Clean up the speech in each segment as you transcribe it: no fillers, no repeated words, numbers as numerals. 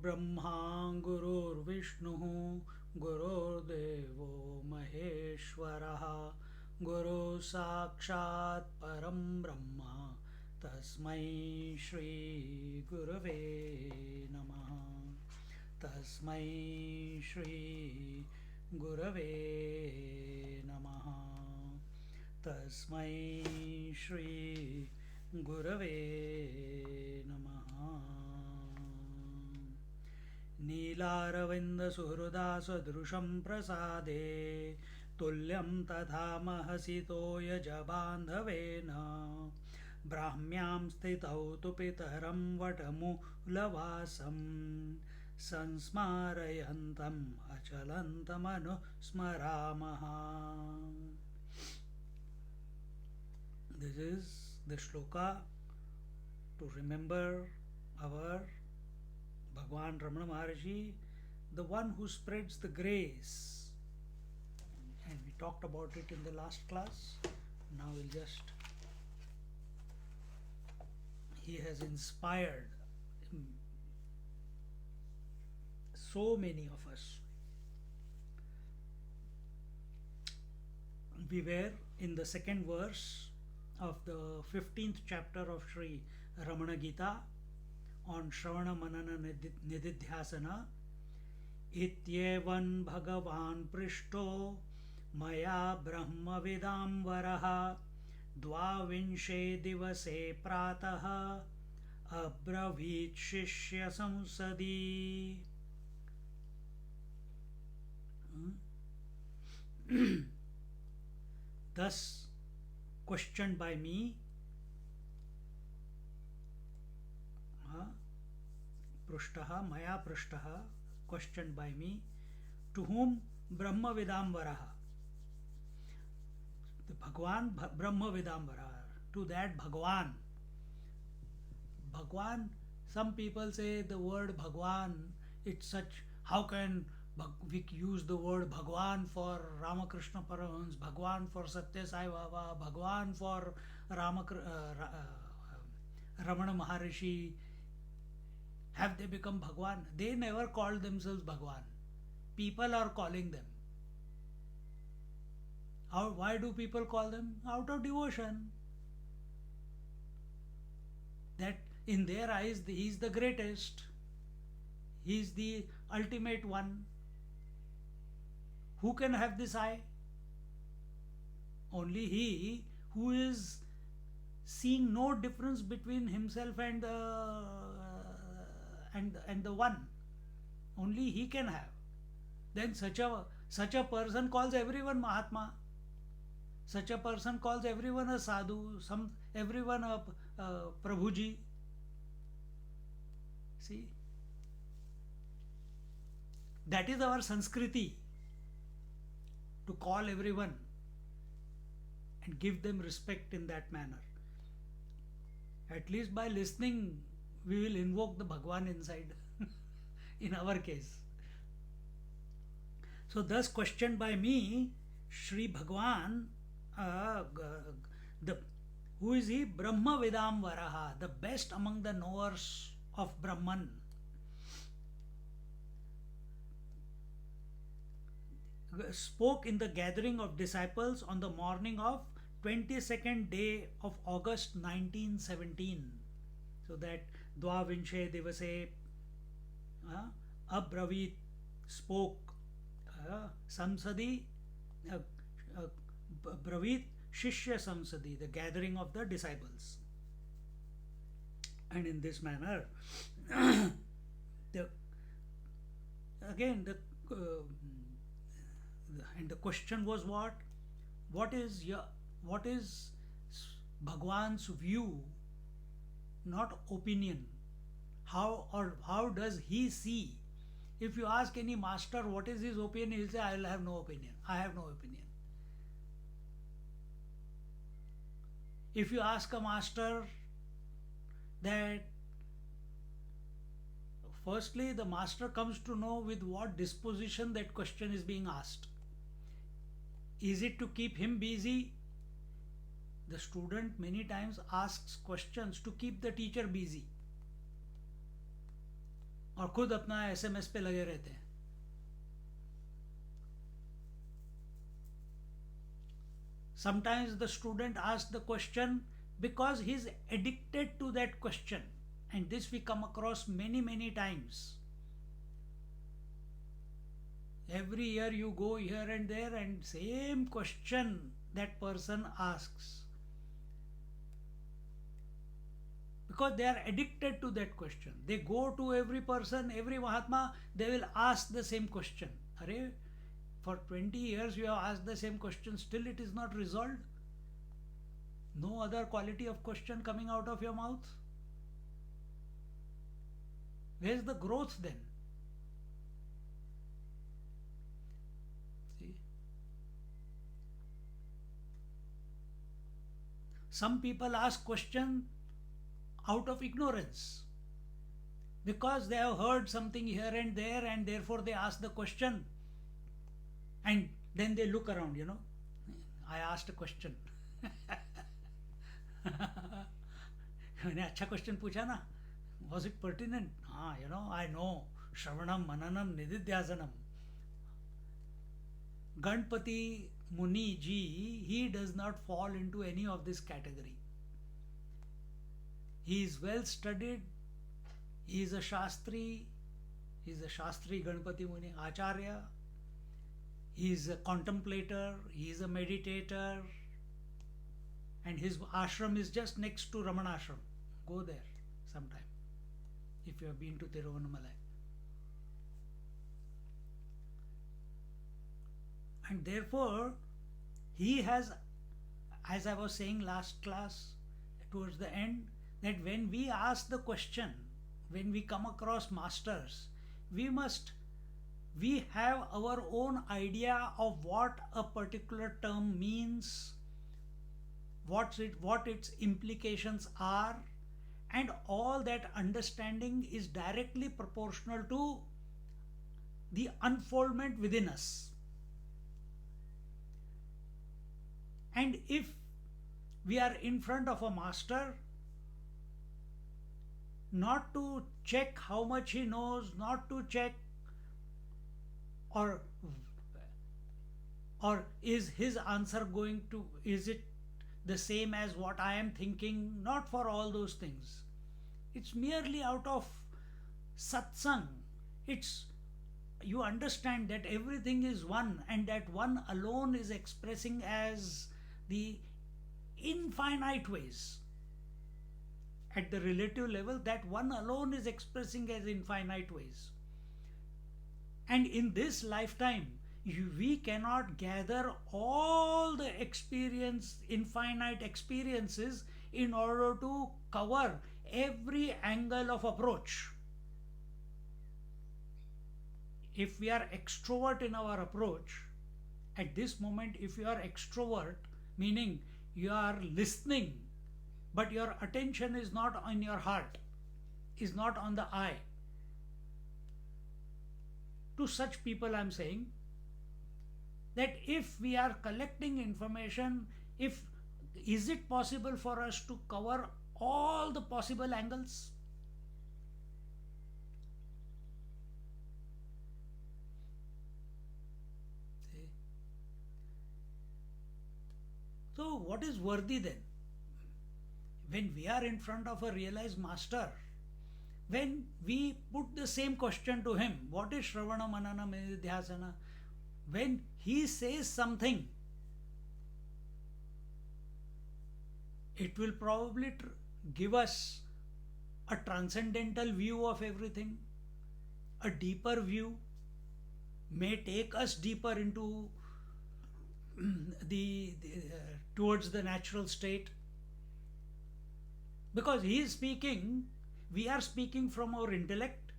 गुरुर्ब्रह्मा गुरुर्विष्णुः गुरुर्देवो महेश्वरः गुरुः साक्षात् परं ब्रह्म तस्मै श्री गुरवे नमः तस्मै श्री गुरवे नमः तस्मै श्री गुरवे नमः नीलारविन्दसुहृदासदृशं प्रसादे तुल्यं तथा महसि तोयजबान्धवेन ब्राह्म्यां स्थितौ तु पितरं वटमूलवासं संस्मारयन्तम् अचलन्तमनुस्मरामः. This is the shloka to remember our Bhagwan Ramana Maharshi, the one who spreads the grace. And we talked about it in the last class. Now we'll just. He has inspired so many of us. We were in the second verse of the 15th chapter of Sri Ramana Gita on Shravana Manana Nididhyasana. Ityevan Bhagavan Prishto Maya Brahma Vidam Varaha Dvavinshe Divase Prataha Abravit Shishya Samsadi. Thus questioned by me, Prishtaha, Maya Prishtaha, questioned by me, to whom Brahma Vidambaraha, the Bhagwan Brahma Vidambaraha, to that Bhagwan. Bhagwan, some people say the word Bhagwan, it's such, how can we use the word Bhagwan for Ramakrishna Paramahamsa, Bhagwan for Satya Sai Baba, Bhagwan for Ramana Maharishi. Have they become Bhagwan? They never called themselves Bhagwan. People are calling them. Why do people call them? Out of devotion. That in their eyes, he is the greatest. He is the ultimate one. Who can have this eye? Only he who is seeing no difference between himself and the one. Only he can have. Then such a person calls everyone Mahatma. Such a person calls everyone a sadhu, everyone a Prabhuji. See, that is our Sanskriti, to call everyone and give them respect in that manner. At least by listening, we will invoke the Bhagwan inside, in our case. So, thus questioned by me, Sri Bhagwan, who is he? Brahma Vidam Varaha, the best among the knowers of Brahman. Spoke in the gathering of disciples on the morning of 22nd day of August 1917. So that Dvavinshe Divase Abravit spoke Samsadi Bravit Shishya Samsadi, the gathering of the disciples. And in this manner, and the question was what? What is Bhagwan's view, not opinion? How does he see? If you ask any master what is his opinion, he'll say, I will have no opinion. I have no opinion. If you ask a master that, firstly, the master comes to know with what disposition that question is being asked. Is it to keep him busy? The student many times asks questions to keep the teacher busy. और खुद अपना SMS पे लगे रहते हैं. Sometimes the student asks the question because he is addicted to that question, and this we come across many times. Every year you go here and there, and same question that person asks, because they are addicted to that question. They go to every person, every Mahatma, they will ask the same question. Arey, for 20 years you have asked the same question, still it is not resolved. No other quality of question coming out of your mouth. Where is the growth then? See? Some people ask question out of ignorance, because they have heard something here and there, and therefore they ask the question, and then they look around, I asked a question. मैंने अच्छा question पूछा ना, was it pertinent? I know. Shravanam, Mananam, Nididhyasanam. Ganpati Muni ji, he does not fall into any of this category. He is well studied, he is a Shastri, Ganpati Muni, Acharya, he is a contemplator, he is a meditator, and his ashram is just next to Ramana ashram. Go there sometime if you have been to Tiruvannamalai. And therefore, he has, as I was saying last class, towards the end, that when we ask the question, when we come across masters, we have our own idea of what a particular term means, what its implications are, and all that understanding is directly proportional to the unfoldment within us. And if we are in front of a master, not to check how much he knows, not to check or is his answer is it the same as what I am thinking, not for all those things. It's merely out of satsang. You understand that everything is one, and that one alone is expressing as the infinite ways. At the relative level, that one alone is expressing as infinite ways. And in this lifetime, we cannot gather all the infinite experiences in order to cover every angle of approach. If we are extrovert in our approach, at this moment, if you are extrovert, meaning you are listening, but your attention is not on your heart, is not on the eye. To such people I am saying that if we are collecting information, is it possible for us to cover all the possible angles? See? So what is worthy then? When we are in front of a realized master, when we put the same question to him, what is Shravana, Manana, Nididhyasana? When he says something, it will probably give us a transcendental view of everything, a deeper view, may take us deeper into towards the natural state. Because he is speaking, we are speaking from our intellect,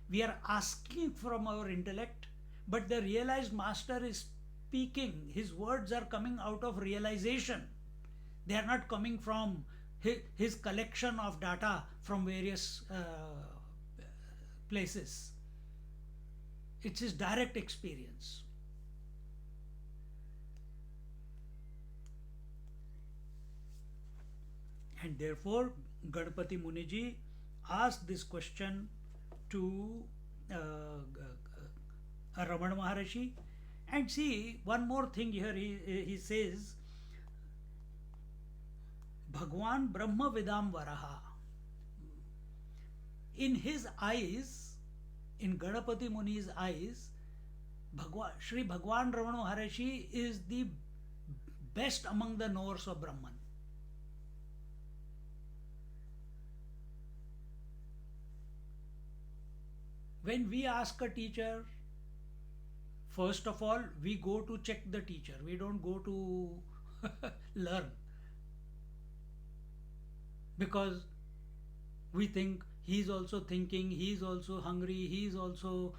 we are asking from our intellect, but the realized master is speaking, his words are coming out of realization. They are not coming from his collection of data from various places. It's his direct experience. And therefore, Ganpati Muniji asked this question to Ramana Maharshi. And see, one more thing here, he says, Bhagwan Brahma Vidam Varaha. In his eyes, in Ganapati Muni's eyes, Sri Bhagwan Ramana Maharshi is the best among the knowers of Brahman. When we ask a teacher, first of all, we go to check the teacher. We don't go to learn. Because we think he's also thinking, he's also hungry, he's also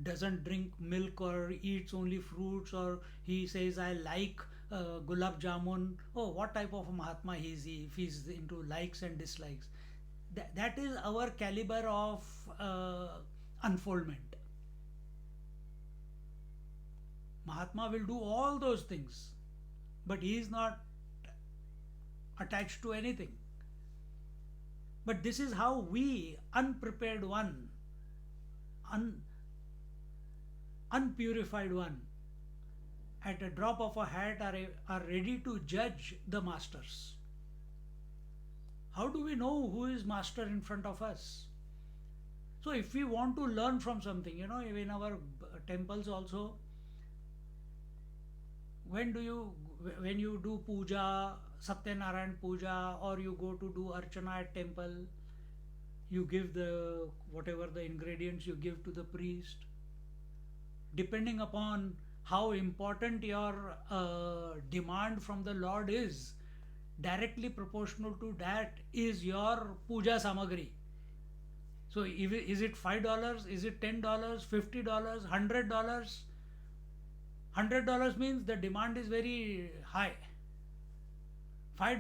doesn't drink milk or eats only fruits, or he says, I like gulab jamun. Oh, what type of a Mahatma is he if he's into likes and dislikes? That is our caliber of unfoldment. Mahatma will do all those things, but he is not attached to anything. But this is how we, unprepared one, unpurified one, at a drop of a hat are ready to judge the masters. How do we know who is master in front of us? So if we want to learn from something, in our temples also, when you do puja, Satyanarayan puja, or you go to do archana at temple, you give whatever the ingredients you give to the priest. Depending upon how important your demand from the Lord is, directly proportional to that is your puja samagri. So is it $5? Is it $10? $50? $100? $100 means the demand is very high. $5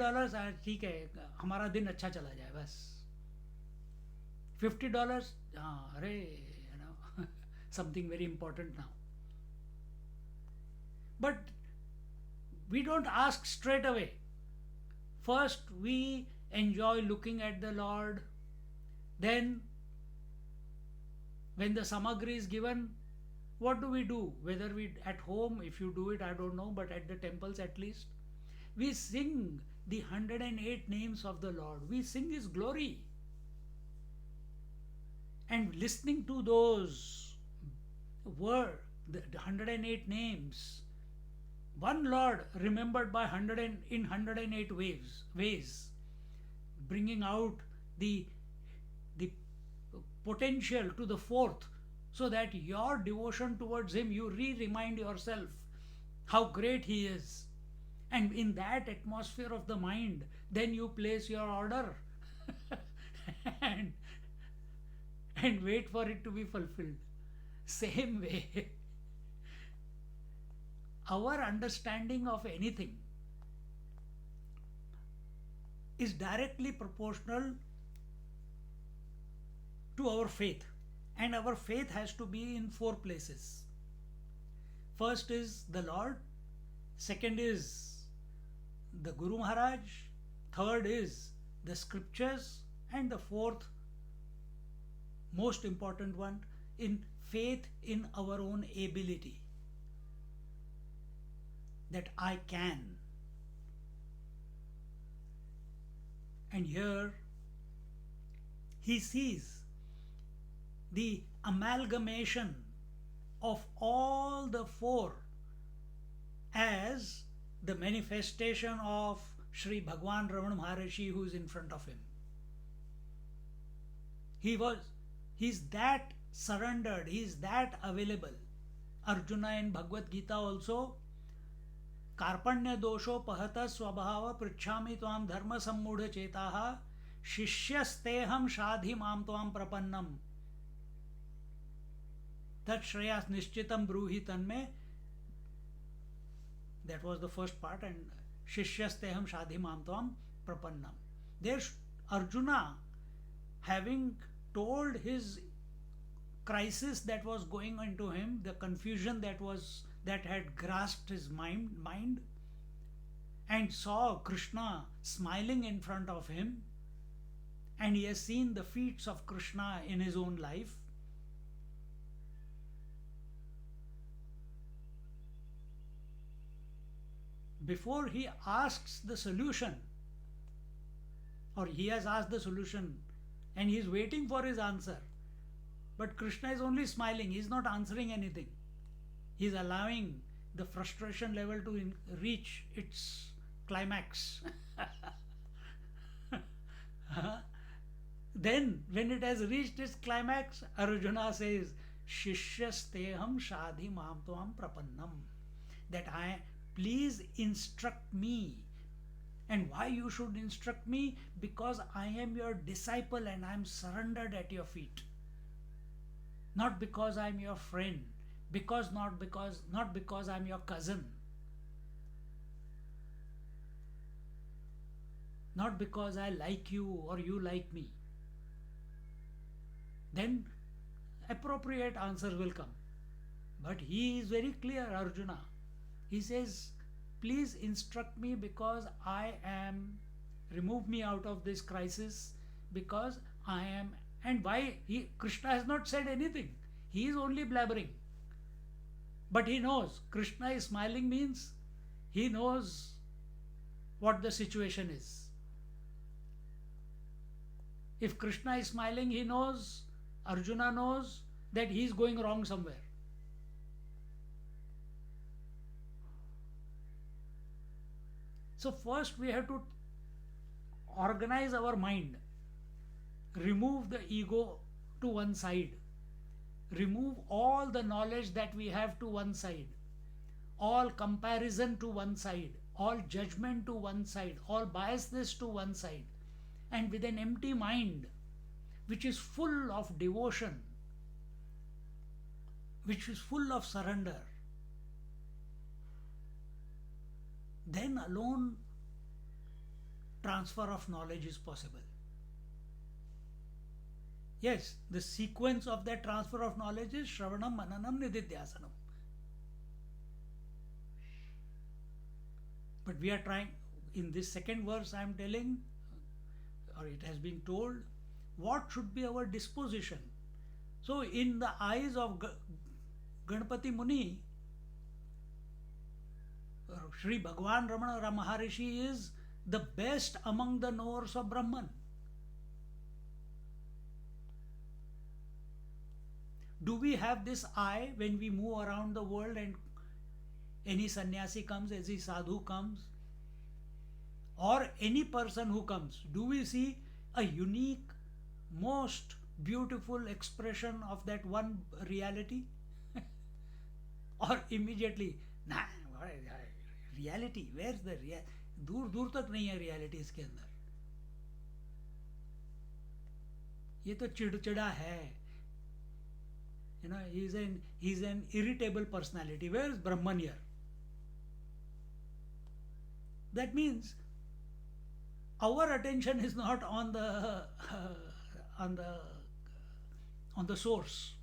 ठीक है, हमारा दिन अच्छा चला जाए बस. $50, अरे, something very important now. But we don't ask straight away. First we enjoy looking at the Lord. Then when the samagri is given, what do? Whether we at home, if you do it, I don't know, but at the temples at least, we sing the 108 names of the Lord. We sing His glory. And listening to those words, the 108 names, one Lord remembered by 108 ways, bringing out the potential to the fourth, so that your devotion towards Him, you remind yourself how great He is. And in that atmosphere of the mind, then you place your order and wait for it to be fulfilled. Same way, our understanding of anything is directly proportional to our faith. And our faith has to be in 4 places. First is the Lord, second is the Guru Maharaj, third is the scriptures, and the fourth, most important one, in faith in our own ability, that I can. And here he sees the amalgamation of all the 4 as the manifestation of Sri Bhagwan Ramana Maharshi, who is in front of him. He's that surrendered, he's that available. Arjuna in Bhagavad Gita also, Karpanya dosho pahata swabhava pritchami tvam dharma sammudha chetaha shishyasteham shadhi mam tvam prapannam tat shreyas nishchitam bruhi tanme. That was the first part, and Shishyasteham Shadhi Mamtvam Prapannam. There Arjuna, having told his crisis that was going into him, the confusion that had grasped his mind, and saw Krishna smiling in front of him, and he has seen the feats of Krishna in his own life, before he asks the solution, or he has asked the solution and he is waiting for his answer, but Krishna is only smiling, he is not answering anything. He is allowing the frustration level to reach its climax. Then, when it has reached its climax, Arjuna says, Shishyasteham shadhi mam tvam prapannam. That please instruct me. And why you should instruct me? Because I am your disciple and I am surrendered at your feet. Not because I am your friend, not because I am your cousin, not because I like you or you like me. Then appropriate answers will come. But he is very clear, Arjuna. He says, please instruct me because remove me out of this crisis, because I am, and why? Krishna has not said anything. He is only blabbering. But he knows, Krishna is smiling means he knows what the situation is. If Krishna is smiling, he knows, Arjuna knows that he is going wrong somewhere. So first we have to organize our mind, remove the ego to one side, remove all the knowledge that we have to one side, all comparison to one side, all judgment to one side, all biasness to one side, and with an empty mind which is full of devotion, which is full of surrender, then alone transfer of knowledge is possible. Yes, the sequence of that transfer of knowledge is Shravanam, Mananam, Nididhyasanam. But we are trying, in this second verse I am telling, or it has been told, what should be our disposition. So in the eyes of Ganpati Muni, Sri Bhagwan Ramana Maharishi is the best among the knowers of Brahman. Do we have this eye when we move around the world and any sannyasi comes, any sadhu comes, or any person who comes? Do we see a unique, most beautiful expression of that one reality? Or immediately, nah, reality, where's the reality? दूर दूर तक नहीं है reality इसके अंदर. ये तो चिड़चिड़ा है. You know, he's an irritable personality. Where is Brahman here? That means our attention is not on the source.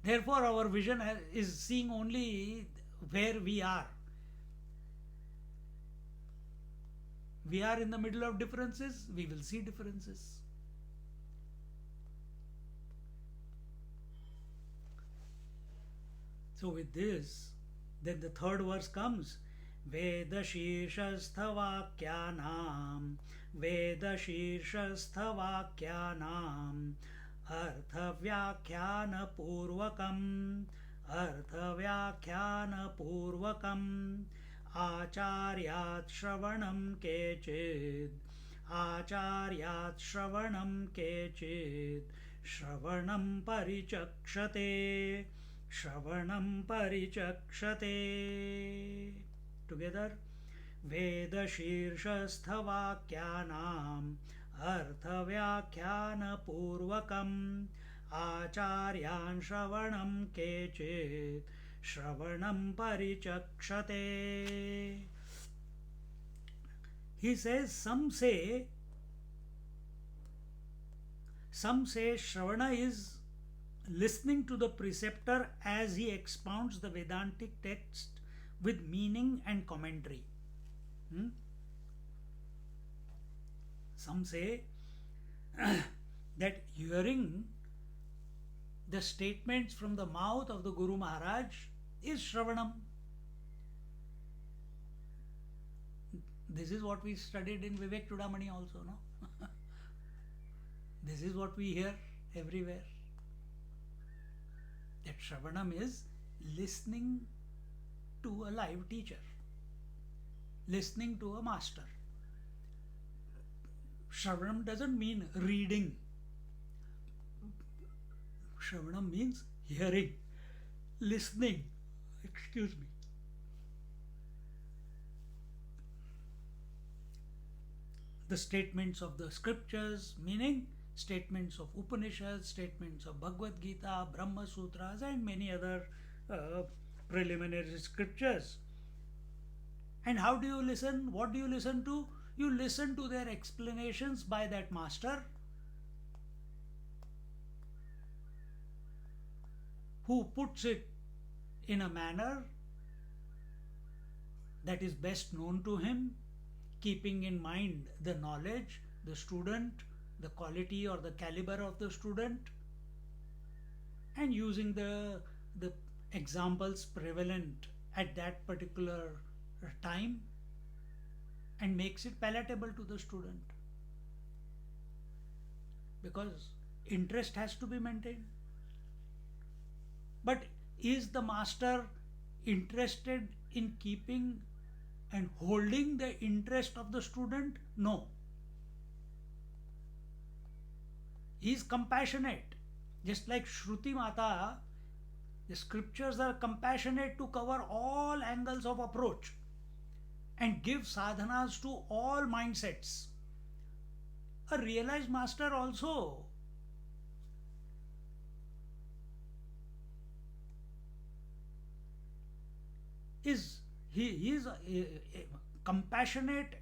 Therefore, our vision is seeing only where we are. We are in the middle of differences, we will see differences. So with this, then the third verse comes, Vedashirshasthavakyanam Arthavyakhyanapurvakam Acharyat Shravanam Kechid Shravanam Parichakshate. Together, Vedashirshasthavakyanam Arthavyakhyanapurvakam Acharyan Shravanam Kechit Shravanam Parichakshate. He says, some say Shravana is listening to the preceptor as he expounds the Vedantic text with meaning and commentary. Some say that hearing the statements from the mouth of the Guru Maharaj is Shravanam. This is what we studied in Vivek Chudamani also, no? This is what we hear everywhere. That Shravanam is listening to a live teacher, listening to a master. Shravanam doesn't mean reading. Shravanam means hearing, listening. Excuse me. The statements of the scriptures, meaning statements of Upanishads, statements of Bhagavad Gita, Brahma Sutras, and many other preliminary scriptures. And how do you listen? What do you listen to? You listen to their explanations by that master who puts it in a manner that is best known to him, keeping in mind the knowledge, the student, the quality or the caliber of the student, and using the examples prevalent at that particular time, and makes it palatable to the student. Because interest has to be maintained. But is the master interested in keeping and holding the interest of the student? No. He is compassionate. Just like Shruti Mata, the scriptures are compassionate to cover all angles of approach and give sadhanas to all mindsets. A realized master also is a compassionate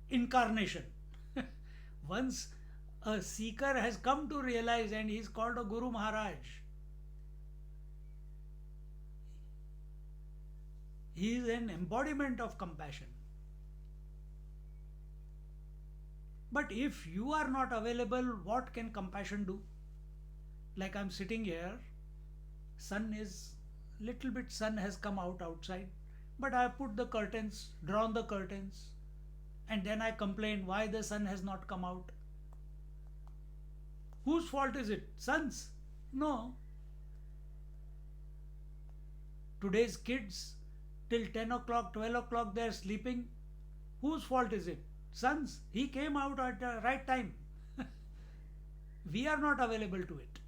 incarnation. Once a seeker has come to realize and he is called a Guru Maharaj, he is an embodiment of compassion. But if you are not available, what can compassion do? Like I'm sitting here, sun has come out outside, but I put the curtains, drawn the curtains, and then I complain why the sun has not come out. Whose fault is it? Sun's? No. Today's kids, till 10 o'clock, 12 o'clock, they are sleeping. Whose fault is it? Sun's. He came out at the right time. We are not available to it.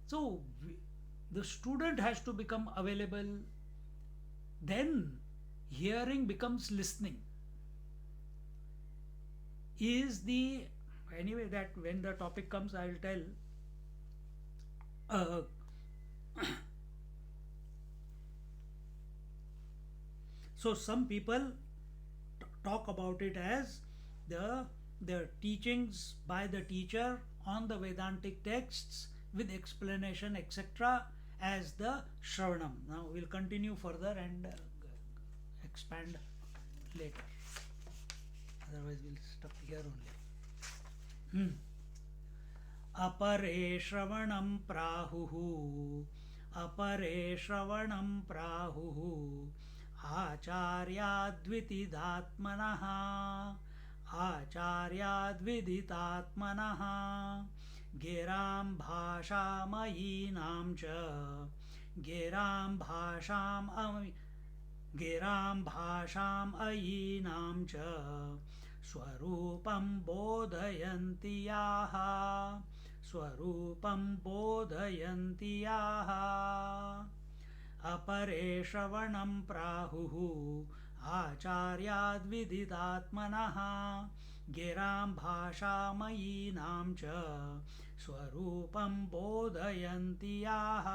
So, the student has to become available. Then, hearing becomes listening. Anyway, that when the topic comes, I will tell. So some people talk about it as the teachings by the teacher on the Vedantic texts with explanation, etc., as the Shravanam. Now we'll continue further and expand later. Otherwise we'll stop here only. अपरे श्रवणं प्राहुः अपरे श्रवणं प्राहुः आचार्याद्विदितात्मनः आचार्याद्विदितात्मनः गिरां भाषामयीनां च गिरां भाषाम् अयीनां च स्वरूपं बोधयन्ति याः स्वरूपं बोधयन्ति याः अपरे श्रवणं प्राहुः आचार्याद्विदितात्मनः गिरां भाषामयीनां च स्वरूपं बोधयन्ति याः.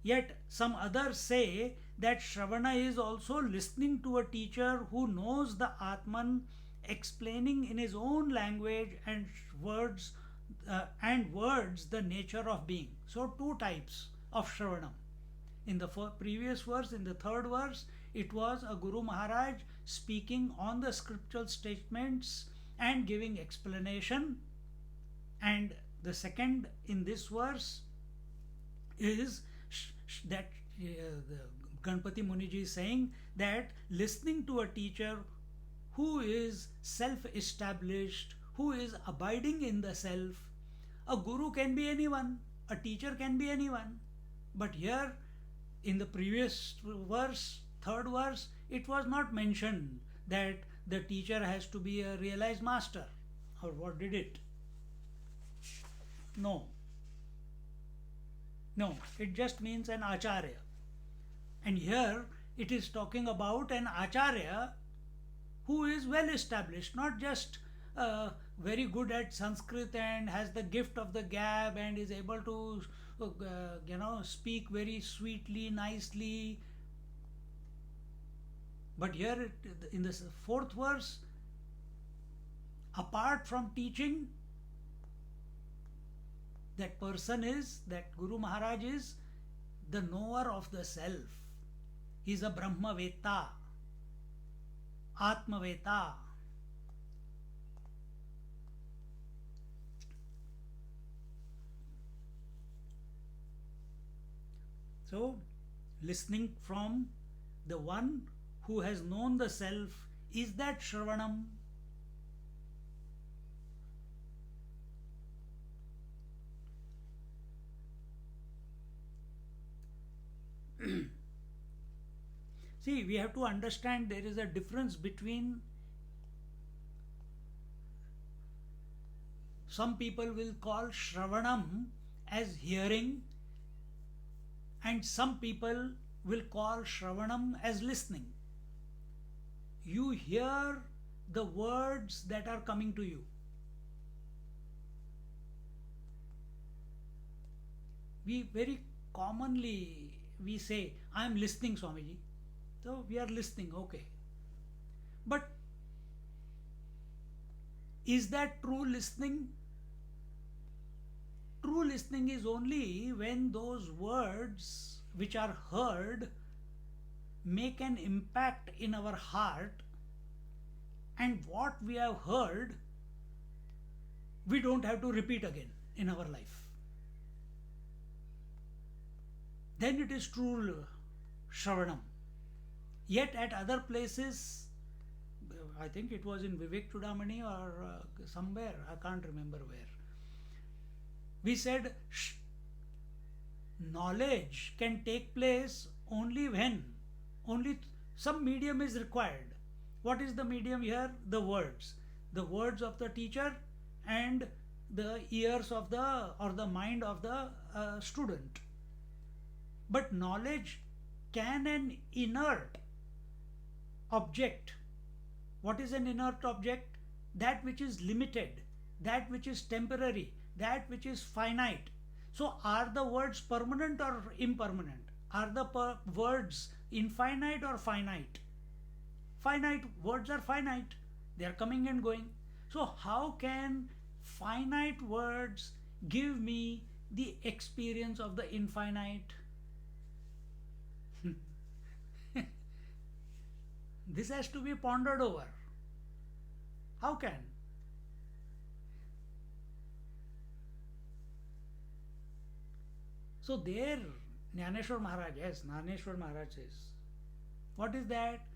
Yet some others say that Shravana is also listening to a teacher who knows the Atman, explaining in his own language and words the nature of being. So two types of Shravanam. In the previous verse, in the third verse, it was a Guru Maharaj speaking on the scriptural statements and giving explanation. And the second in this verse is that the Ganpati Muniji is saying that listening to a teacher who is self-established, who is abiding in the self, a guru can be anyone, a teacher can be anyone. But here in the previous verse, third verse, it was not mentioned that the teacher has to be a realized master. Or what did it? No. No, it just means an acharya. And here it is talking about an acharya who is well established, not just very good at Sanskrit and has the gift of the gab and is able to speak very sweetly, nicely. But here in the fourth verse, apart from teaching, that person is, that Guru Maharaj is the knower of the self. He is a Brahmaveta, Atmaveta. So, listening from the one who has known the self, is that Shravanam? See, we have to understand there is a difference between, some people will call Shravanam as hearing, and some people will call Shravanam as listening. You hear the words that are coming to you. We very commonly we say, I am listening, Swamiji. So we are listening, okay. But is that true listening? True listening is only when those words which are heard make an impact in our heart, and what we have heard we don't have to repeat again in our life. Then it is true Shravanam. Yet at other places, I think it was in Vivek Chudamani or somewhere, I can't remember where, we said knowledge can take place only when, only some medium is required. What is the medium here? The words. The words of the teacher and the ears of the, or the mind of the student. But knowledge can an inert object. What is an inert object? That which is limited, that which is temporary, that which is finite. So are the words permanent or impermanent? Are the words infinite or finite? Finite. Words are finite. They are coming and going. So how can finite words give me the experience of the infinite? This has to be pondered over. How can? So there, Jnaneshwar Maharaj, yes, Jnaneshwar Maharaj says, what is that?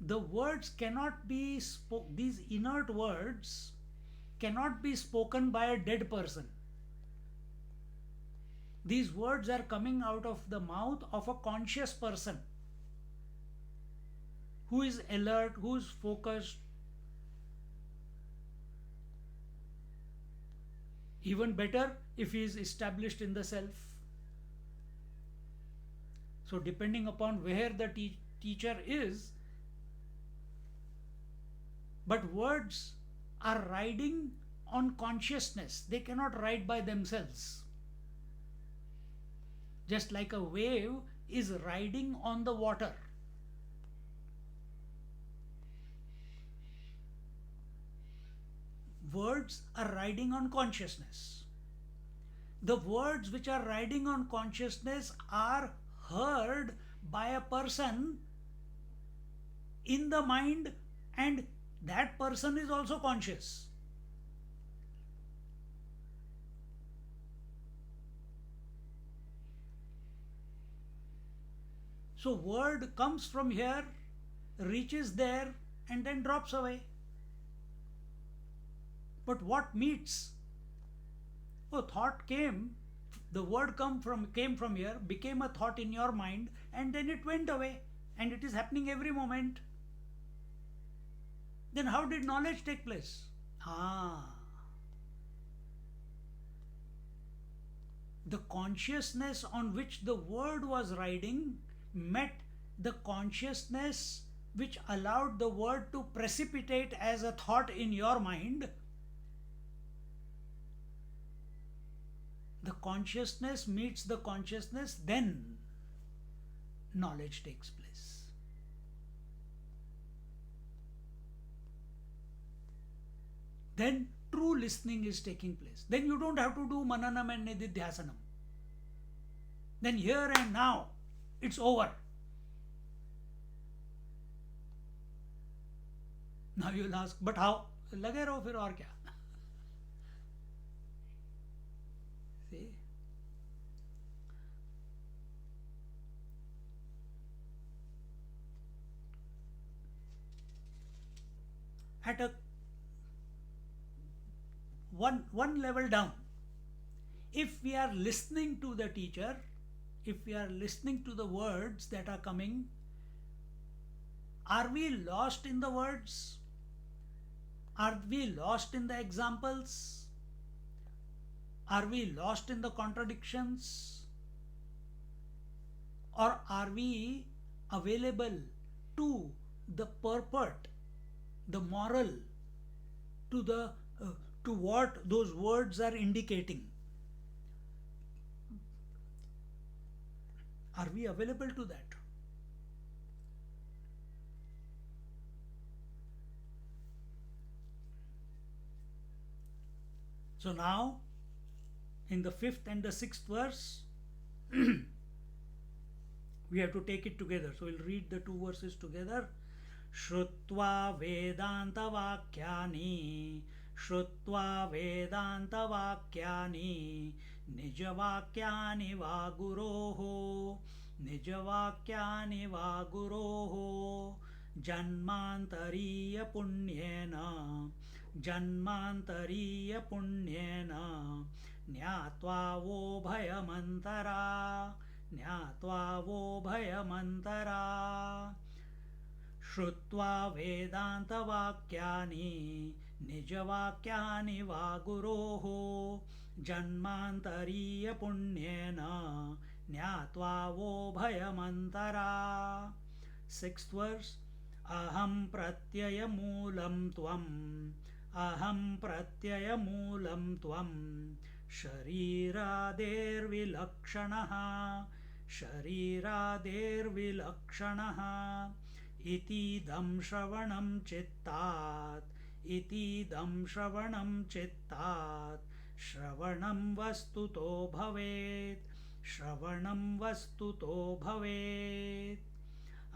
The words cannot be these inert words cannot be spoken by a dead person. These words are coming out of the mouth of a conscious person who is alert, who is focused. Even better if he is established in the self. So depending upon where the teacher is, but words are riding on consciousness. They cannot ride by themselves. Just like a wave is riding on the water. Words are riding on consciousness. The words which are riding on consciousness are heard by a person in the mind, and that person is also conscious. So word comes from here, reaches there, and then drops away. But what meets? Oh, thought came, the word came from here, became a thought in your mind, and then it went away, and it is happening every moment. Then how did knowledge take place? Ah, the consciousness on which the word was riding met the consciousness which allowed the word to precipitate as a thought in your mind. The consciousness meets the consciousness, then knowledge takes place. Then true listening is taking place. Then you don't have to do mananam and nididhyasanam. Then here and now, it's over. Now you'll ask, but how? लगे रहो फिर और क्या? See? At a one level down, if we are listening to the teacher, if we are listening to the words that are coming, are we lost in the words? Are we lost in the examples? Are we lost in the contradictions? Or are we available to the purport, the moral, to what those words are indicating? Are we available to that? So now, in the 5th and the 6th verse, we have to take it together. So we'll read the two verses together. Shrutva Vedanta Vakyani, Shrutva Vedanta Vakyani, Nijavakyani va Guroho, Nijavakyani va Guroho, Janmantariya Punyena, Janmantariya Punyena, Nyatva vo bhayamantara, Nyatva vo bhayamantara. Shrutva Vedanta Vakyani, Nijavakyani va Guroho, Janmantariya Punyena, Nyatva vo bhayamantara. 6th verse. Aham pratyaya moolam tvam, Aham pratyaya moolam tvam, Sharirader vilakshanaha, Sharirader vilakshanaha, Itidam shravanam chittat, Itidam shravanam chittat, Shravanam vastuto bhavet, Shravanam vastuto bhavet.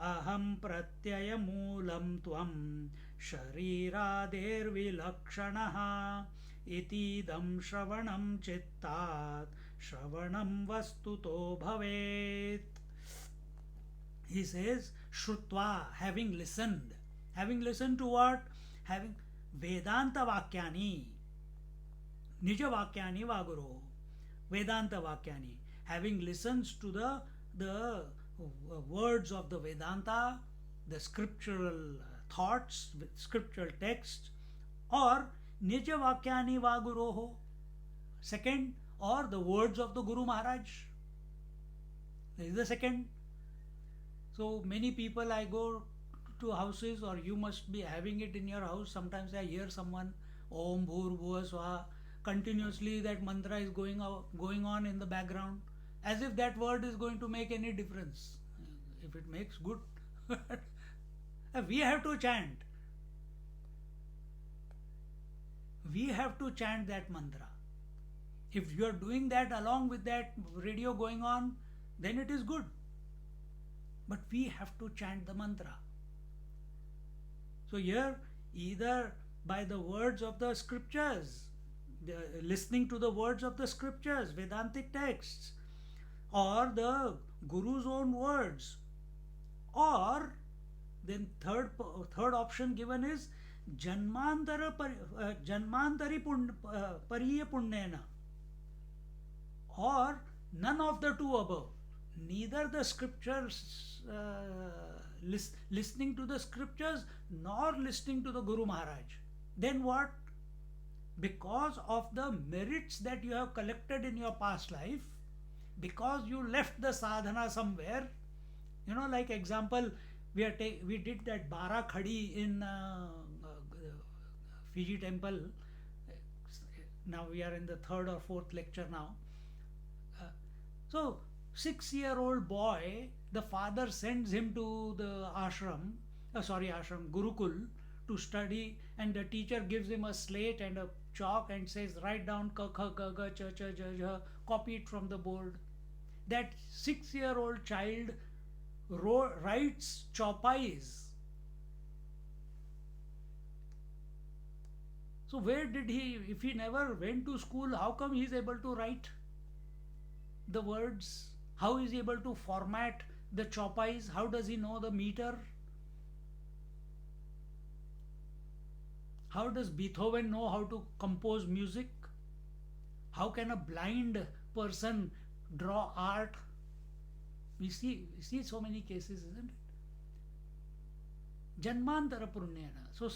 Aham pratyaya moolam tvam, Sharirader vilakshanaha, Itidam shravanam chittat, Shravanam vastuto bhavet. He says, Shrutva, having listened. Having listened to what? Having Vedanta Vakyani, Nija Vakyani Vaguro. Vedanta Vakyani. Having listened to the words of the Vedanta, the scriptural thoughts, scriptural text, or Nija Vakyani Vaguroho. Second, or the words of the Guru Maharaj. This is the second. So many people, I go to houses, or you must be having it in your house. Sometimes I hear someone Om Bhur Bhuva Swaha, continuously that mantra is going on in the background, as if that word is going to make any difference. If it makes, good. We have to chant. We have to chant that mantra. If you are doing that along with that radio going on, then it is good. but we have to chant the mantra. So here, either by the words of the scriptures, listening to the words of the scriptures, Vedantic texts, or the Guru's own words, or then third option given is janmantari pariya punyena, or none of the two above. Neither the scriptures, listening to the scriptures, nor listening to the Guru Maharaj. Then what? Because of the merits that you have collected in your past life, because you left the sadhana somewhere, like example, we did that Bara Khadi in Fiji temple. Now we are in the third or fourth lecture now. So 6-year-old boy, the father sends him to the ashram, Gurukul, to study, and the teacher gives him a slate and a chalk and says, write down ka kha ga ga cha cha ja ja, copy it from the board. That 6-year-old child writes chopais. So where did he, if he never went to school, how come he is able to write the words? How is he able to format the chopais? How does he know the meter? How does Beethoven know how to compose music? How can a blind person draw art? We see so many cases, isn't it? Janmantara punyena. So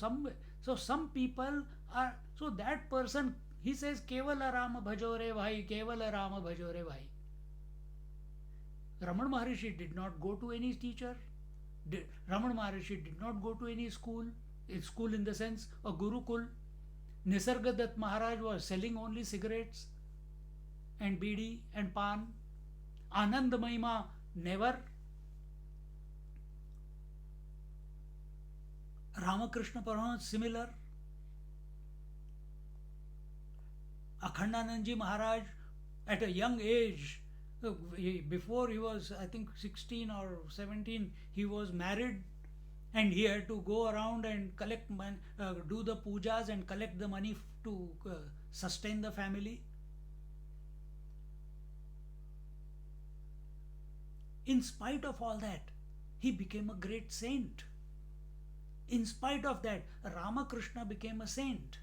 some people are, so that person, he says, Kevala Rama bhajore bhai, Kevala Rama bhajore bhai. Ramana Maharishi did not go to any teacher. Ramana Maharishi did not go to any school. School in the sense a Gurukul. Nisargadatta Maharaj was selling only cigarettes and bidi and pan. Ananda Mahima never. Ramakrishna Paramahansa similar. Akhandanandji Maharaj at a young age, before he was, I think, 16 or 17, he was married, and he had to go around and collect money, do the pujas and collect the money to sustain the family. In spite of all that, he became a great saint. In spite of that, Ramakrishna became a saint.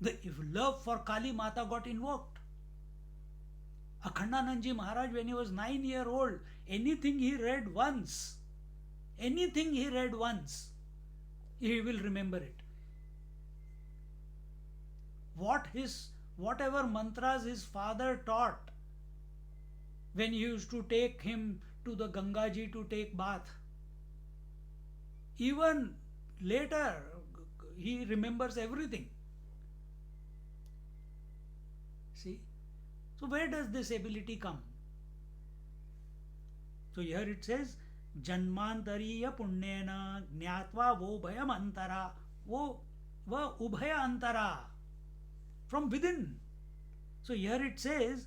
The love for Kali Mata got invoked. Akhandanandji Maharaj, when he was 9 years old, anything he read once, he will remember it. Whatever mantras his father taught when he used to take him to the Gangaji to take bath, even later he remembers everything. See? So where does this ability come? So here it says, Janmantariya punyena jnatva vobhayam antara. Va ubhaya antara. From within. So here it says,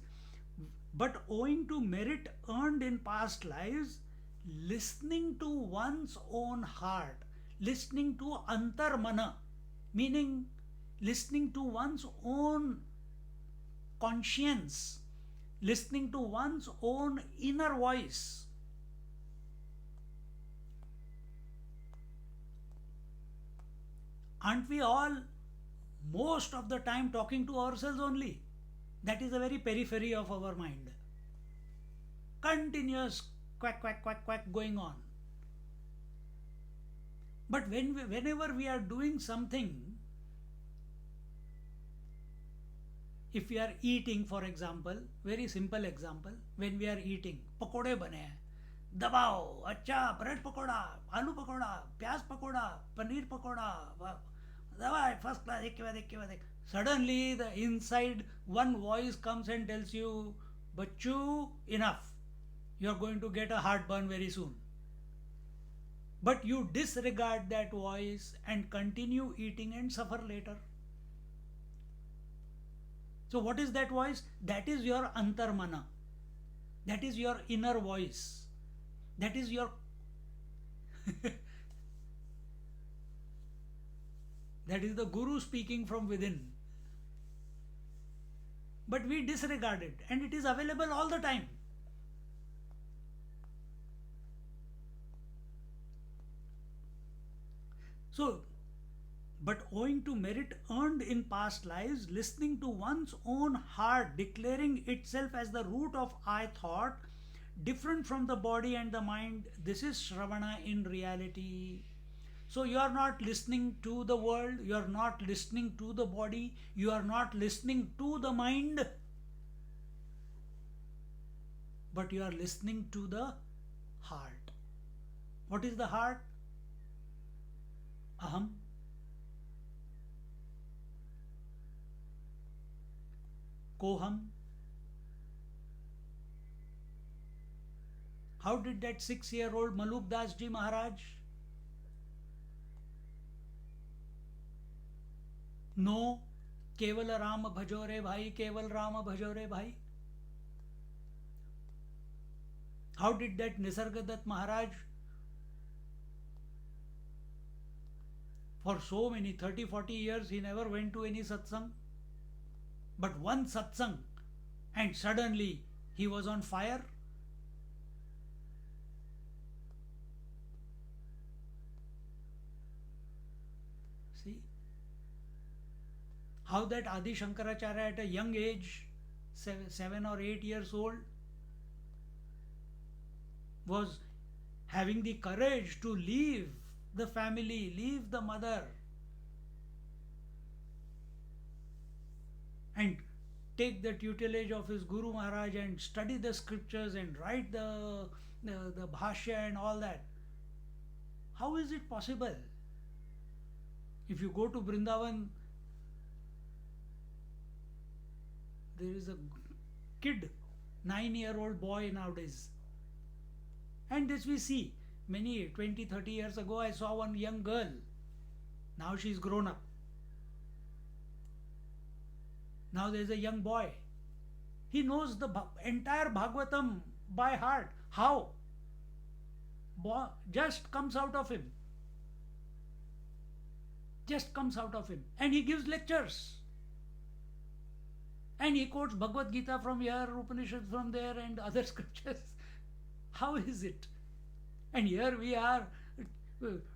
but owing to merit earned in past lives, listening to one's own heart, listening to antarmana, meaning listening to one's own conscience, listening to one's own inner voice. Aren't we all most of the time talking to ourselves only? That is the very periphery of our mind. Continuous quack, quack, quack, quack going on. But whenever we are doing something, if we are eating, for example, very simple example, when we are eating, pakode bane hain, dabao, acha, bread pakoda, aloo pakoda, pyaz pakoda, paneer pakoda, dabao, first class, ek ke baad ek. Suddenly the inside one voice comes and tells you, Bachchu, enough. You are going to get a heartburn very soon. But you disregard that voice and continue eating and suffer later. So what is that voice? That is your antarmana. That is your inner voice. That is your that is the Guru speaking from within. But we disregard it, and it is available all the time. So, but owing to merit earned in past lives, listening to one's own heart declaring itself as the root of I thought, different from the body and the mind, this is Shravana in reality. So you are not listening to the world, you are not listening to the body, you are not listening to the mind, but you are listening to the heart. What is the heart? Aham. Koham. How did that 6-year-old Maluk Das Ji Maharaj know Keval Ram Bhajore Bhai, Keval Ram Bhajore Bhai? How did that Nisargadatt Maharaj, for so many 30-40 years, he never went to any satsang, but one satsang, and suddenly he was on fire? See how that Adi Shankaracharya at a young age, 7 or 8 years old, was having the courage to leave the family, leave the mother, and take the tutelage of his Guru Maharaj and study the scriptures and write the bhashya and all that. How is it possible? If you go to Vrindavan, there is a kid, 9-year-old boy nowadays. And this we see. Many 20-30 years ago, I saw one young girl. Now she is grown up. Now there is a young boy. He knows the entire Bhagavatam by heart. How? Just comes out of him. Just comes out of him. And he gives lectures. And he quotes Bhagavad Gita from here, Upanishad from there, and other scriptures. How is it? And here we are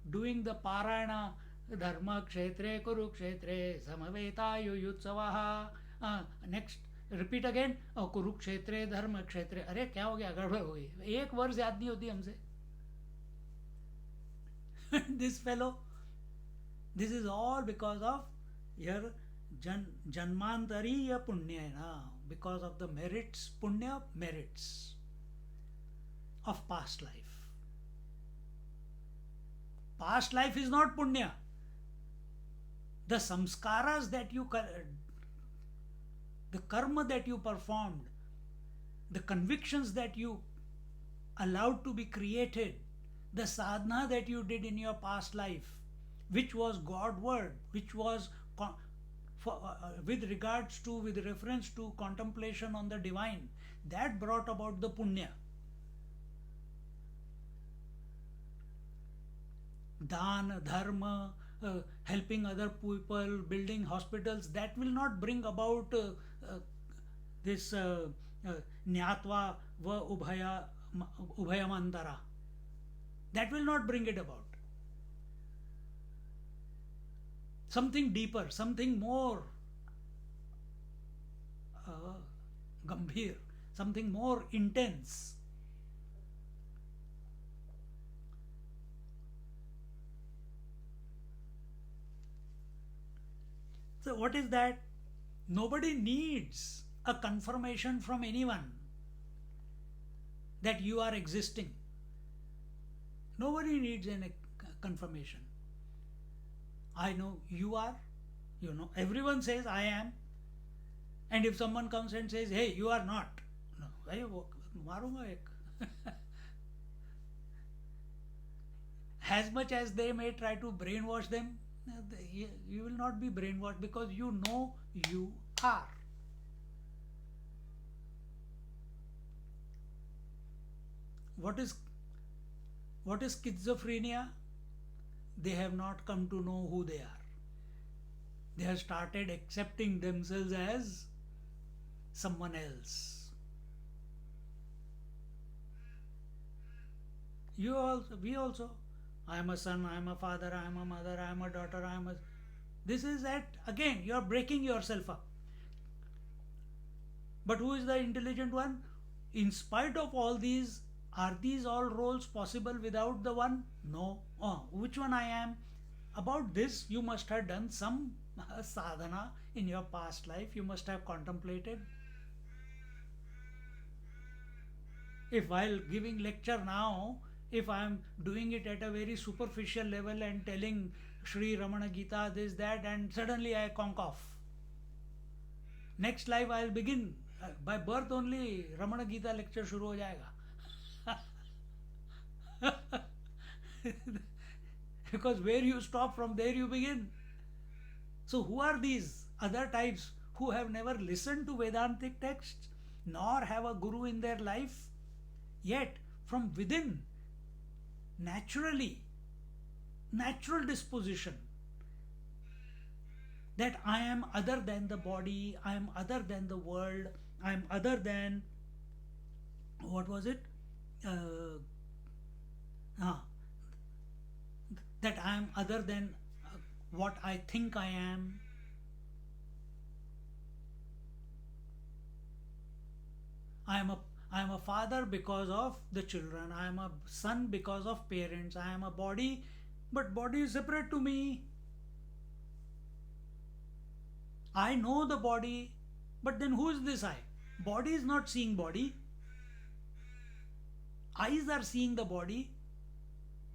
doing the Parayana, Dharma Kshetre Kurukshetre Samaveta Yuyutsavaha. Next, repeat again. Kurukshetre Dharma Kshetre. अरे क्या हो गया, गड़बड़ हो गई, एक वर्ष याद नहीं होती हमसे. This fellow, this is all because of your Janmantariya Punyena, because of the merits, Punya merits of past life. Past life is not Punya. The samskaras that you, the karma that you performed, the convictions that you allowed to be created, the sadhana that you did in your past life, which was Godward, which was with reference to contemplation on the divine, that brought about the punya. Dan, dharma, helping other people, building hospitals, that will not bring about this Nyatva va Ubhayamantara. That will not bring it about. Something deeper, something more gambhir, something more intense. So what is that? Nobody needs a confirmation from anyone that you are existing. Nobody needs any confirmation. I know you are, you know, everyone says I am. And if someone comes and says, hey, you are not, no, marunga ek. As much as they may try to brainwash them, you will not be brainwashed, because you know you are. What is schizophrenia? They have not come to know who they are. They have started accepting themselves as someone else. You also, we also. I am a son, I am a father, I am a mother, I am a daughter, I am a. This is that again, you are breaking yourself up. But who is the intelligent one? In spite of all these, are these all roles possible without the one? No. Oh, which one I am? About this, you must have done some sadhana in your past life. You must have contemplated. If while giving lecture now, if I am doing it at a very superficial level and telling Sri Ramana Gita this that and suddenly I conk off. Next life I'll begin by birth only Ramana Gita lecture shuru ho jayega. Because where you stop, from there you begin. So who are these other types who have never listened to Vedantic texts nor have a guru in their life? Yet from within, naturally, natural disposition, that I am other than the body, I am other than the world, I am other than, what was it? That I am other than what I think I am. I am a father because of the children. I am a son because of parents. I am a body, but body is separate to me. I know the body, but then who is this I? Body is not seeing body. Eyes are seeing the body,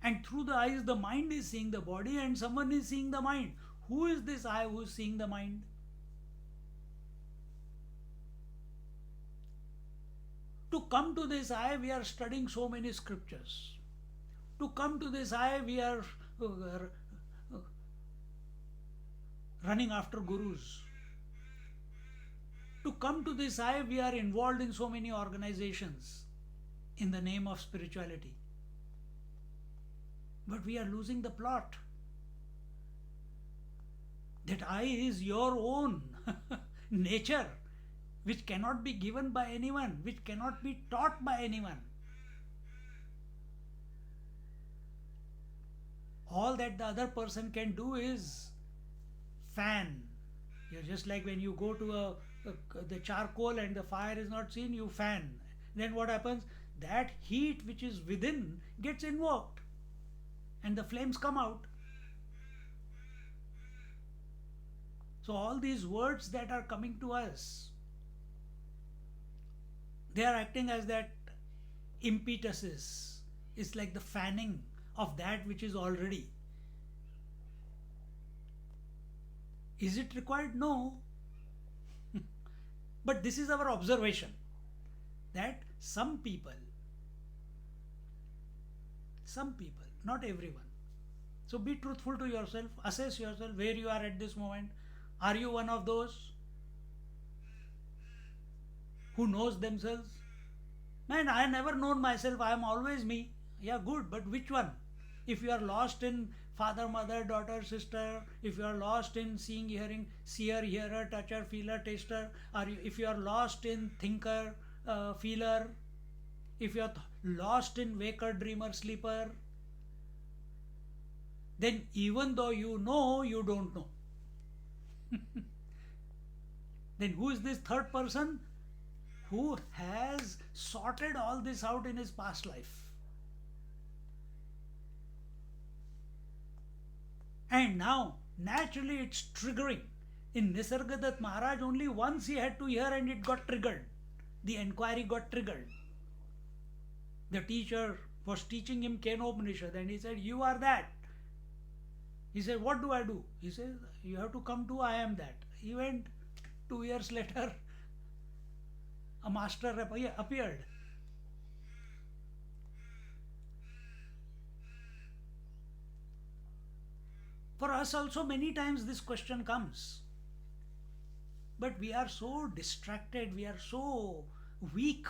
and through the eyes the mind is seeing the body, and someone is seeing the mind. Who is this I who is seeing the mind? To come to this I, we are studying so many scriptures. To come to this I, we are running after gurus. To come to this I, we are involved in so many organizations in the name of spirituality. But we are losing the plot. That I is your own nature, which cannot be given by anyone, which cannot be taught by anyone. All that the other person can do is fan. You're just like when you go to the charcoal and the fire is not seen, you fan. Then what happens? That heat which is within gets invoked and the flames come out. So all these words that are coming to us, they are acting as that impetuses. It's like the fanning of that which is already. Is it required? No. But this is our observation, that some people, not everyone. So be truthful to yourself, assess yourself where you are at this moment. Are you one of those who knows themselves? Man, I have never known myself, I am always me. Yeah, good, but which one? If you are lost in father, mother, daughter, sister, if you are lost in seeing, hearing, seer, hearer, toucher, feeler, taster, if you are lost in thinker, feeler, if you are lost in waker, dreamer, sleeper, then even though you know, you don't know. Then who is this third person? Who has sorted all this out in his past life. And now, naturally, it's triggering. In Nisargadatta Maharaj, only once he had to hear and it got triggered. The inquiry got triggered. The teacher was teaching him Kenopanishad and he said, "You are that." He said, "What do I do?" He said, "You have to come to I am that." He went. 2 years later, a master appeared. For us also many times this question comes. But we are so distracted, we are so weak.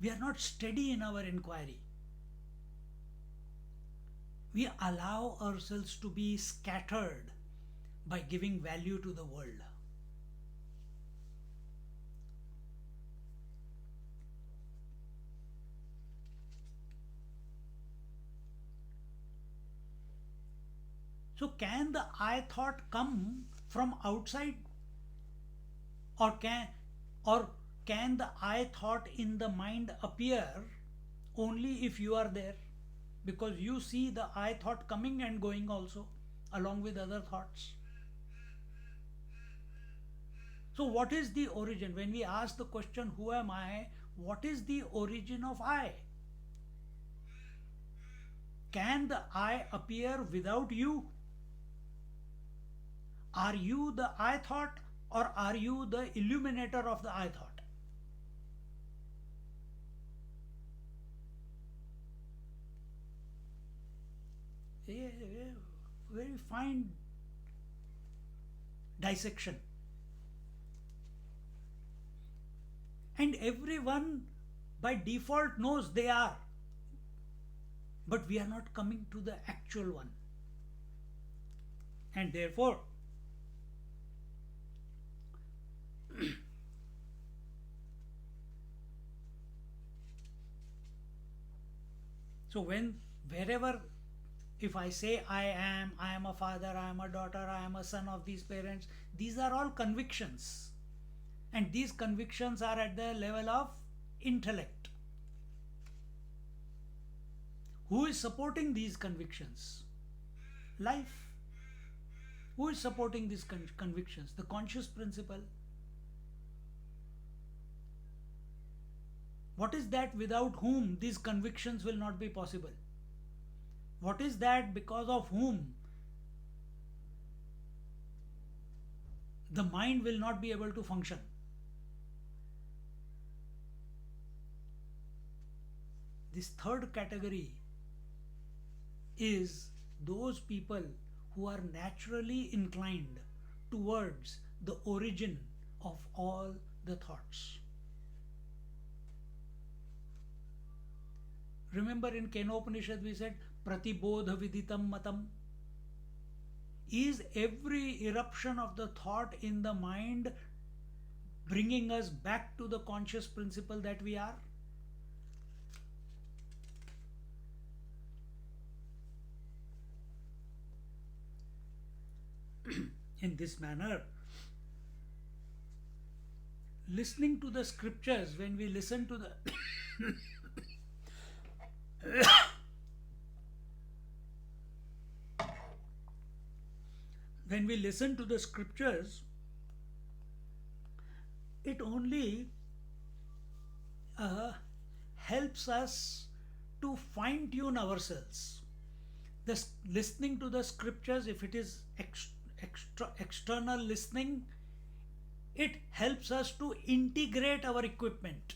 We are not steady in our inquiry. We allow ourselves to be scattered by giving value to the world. So can the I thought come from outside, or or can the I thought in the mind appear only if you are there? Because you see the I thought coming and going also along with other thoughts. So what is the origin? When we ask the question, who am I? What is the origin of I? Can the I appear without you? Are you the I thought, or are you the illuminator of the I thought? Very fine dissection. And everyone by default knows they are. But we are not coming to the actual one. And therefore, so wherever, if I say I am a father, I am a daughter, I am a son of these parents, these are all convictions. And these convictions are at the level of intellect. Who is supporting these convictions? Life. Who is supporting these convictions? The conscious principle. What is that without whom these convictions will not be possible? What is that because of whom the mind will not be able to function? This third category is those people who are naturally inclined towards the origin of all the thoughts. Remember in Kenopanishad we said, Pratibodha viditam matam. Is every eruption of the thought in the mind bringing us back to the conscious principle that we are? In this manner, listening to the scriptures, when we listen to the when we listen to the scriptures, it only helps us to fine tune ourselves. Listening to the scriptures, if it is external listening, it helps us to integrate our equipment.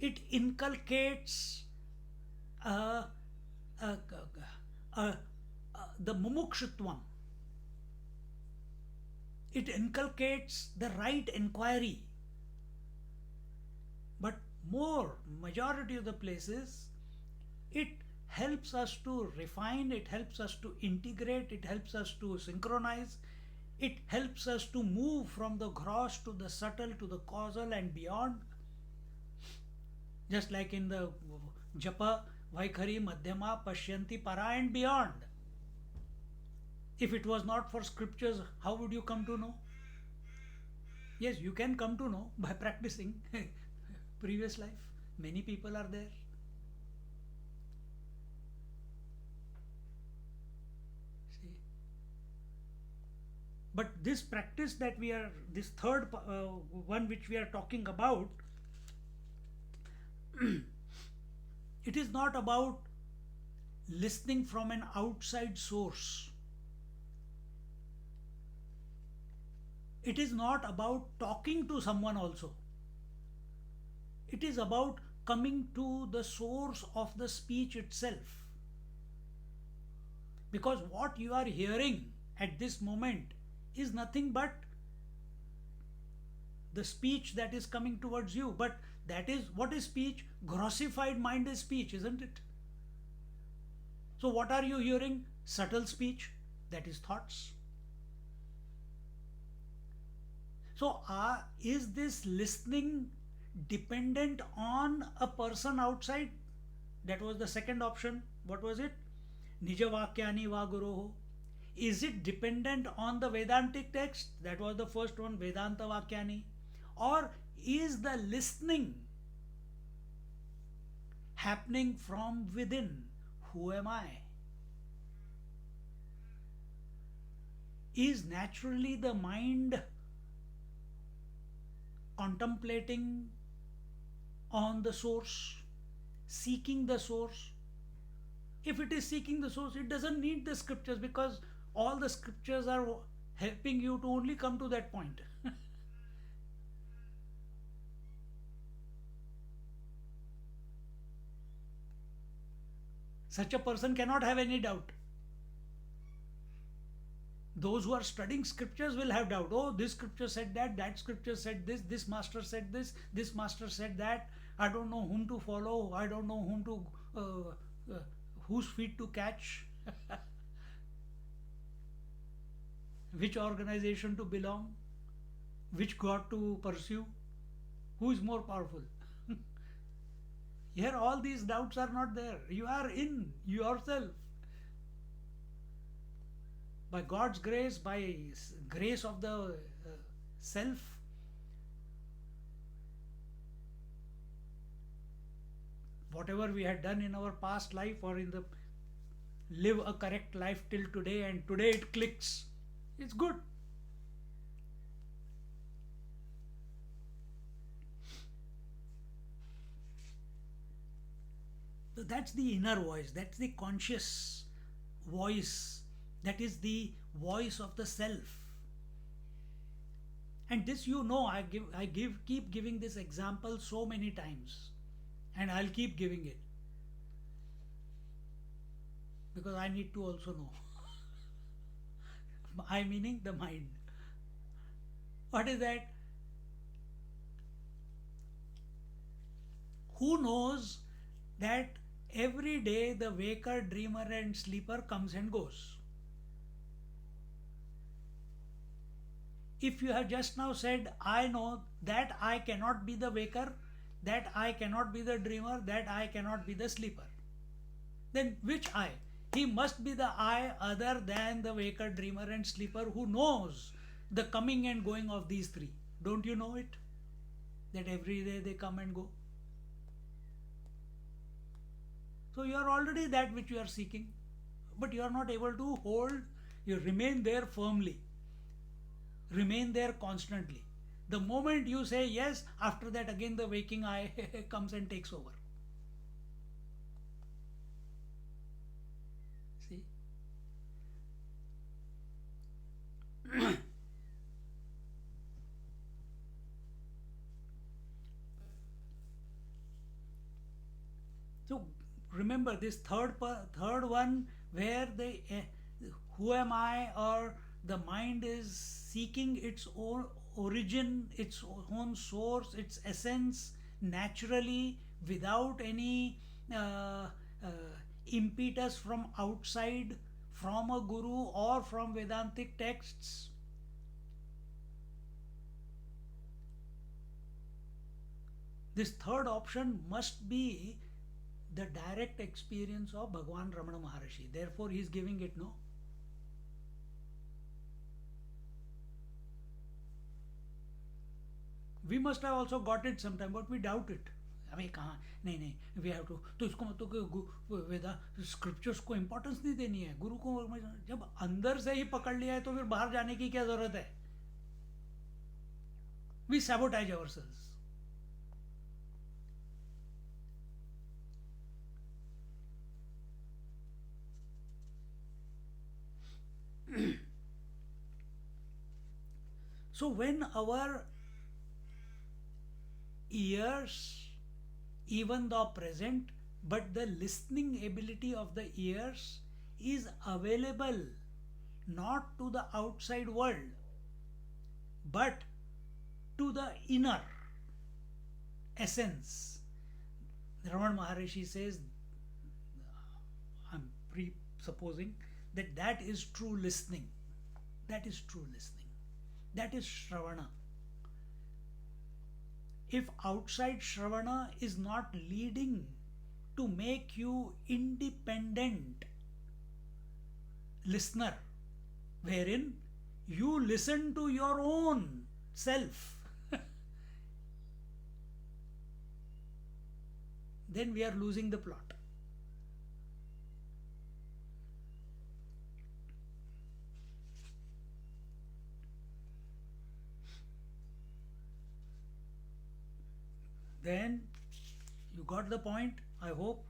It inculcates the mumukshutvam. It inculcates the right inquiry. But majority of the places, it helps us to refine, it helps us to integrate, it helps us to synchronize, it helps us to move from the gross to the subtle to the causal and beyond. Just like in the Japa, Vaikhari, Madhyama, Pashyanti, Para and beyond. If it was not for scriptures, how would you come to know? Yes, you can come to know by practicing previous life. Many people are there. See? But this practice that this third one which we are talking about, it is not about listening from an outside source. It is not about talking to someone also. It is about coming to the source of the speech itself. Because what you are hearing at this moment is nothing but the speech that is coming towards you. But that is, what is speech? Grossified mind is speech, isn't it? So what are you hearing? Subtle speech, that is thoughts. So is this listening dependent on a person outside? That was the second option. What was it? Nijavakyani va guroho. Is it dependent on the Vedantic text? That was the first one, Vedanta Vakyani. Or is the listening happening from within? Who am I? Is naturally the mind contemplating on the source, seeking the source? If it is seeking the source, it doesn't need the scriptures, because all the scriptures are helping you to only come to that point. Such a person cannot have any doubt. Those who are studying scriptures will have doubt. Oh, this scripture said that, that scripture said this master said this master said that. I don't know whom to follow. I don't know whom to, whose feet to catch, which organization to belong, which God to pursue, who is more powerful. Here, all these doubts are not there. You are in yourself. By God's grace, by grace of the self, whatever we had done in our past life, or in the live a correct life till today, and today it clicks, it's good. So that's the inner voice, that's the conscious voice, that is the voice of the self. And this, keep giving this example so many times, and I'll keep giving it, because I need to also know. I meaning the mind. What is that? Who knows that every day the waker, dreamer, and sleeper comes and goes? If you have just now said, I know that I cannot be the waker, that I cannot be the dreamer, that I cannot be the sleeper, then which I? He must be the I other than the waker, dreamer, and sleeper, who knows the coming and going of these three. Don't you know it? That every day they come and go. So you are already that which you are seeking, but you are not able to hold, you remain there firmly, remain there constantly. The moment you say yes, after that again the waking I comes and takes over. See? So remember this third one, where the who am I, or the mind is seeking its own origin, its own source, its essence, naturally, without any impetus from outside, from a guru or from Vedantic texts. This third option must be the direct experience of Bhagwan Ramana Maharshi. Therefore, he is giving it, no? We must have also got it sometime, but we doubt it. अबे कहाँ, नहीं, we have to, तो इसको मतलब वेदा scriptures को importance नहीं देनी है, गुरु को जब अंदर से ही पकड़ लिया है तो फिर बाहर जाने की क्या जरूरत है? We sabotage ourselves. So when our ears, even though present, but the listening ability of the ears is available not to the outside world, but to the inner essence. Ramana Maharishi says, I'm presupposing that that is true listening. That is true listening. That is Shravana. If outside Shravana is not leading to make you independent listener, wherein you listen to your own self, then we are losing the plot. Then you got the point, I hope.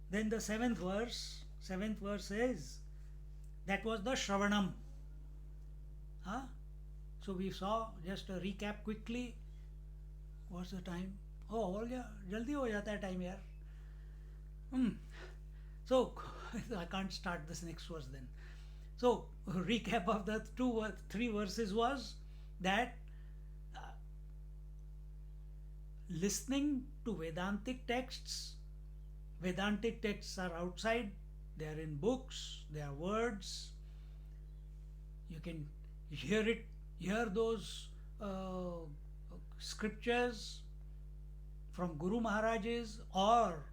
Then the seventh verse says, that was the Shravanam. Huh? So we saw, just a recap quickly. What's the time? Oh, हो गया, जल्दी हो जाता है time यार. So I can't start this next verse then. So recap of the three verses was that listening to Vedantic texts are outside, they are in books, they are words. You can hear those scriptures from Guru Maharajas, or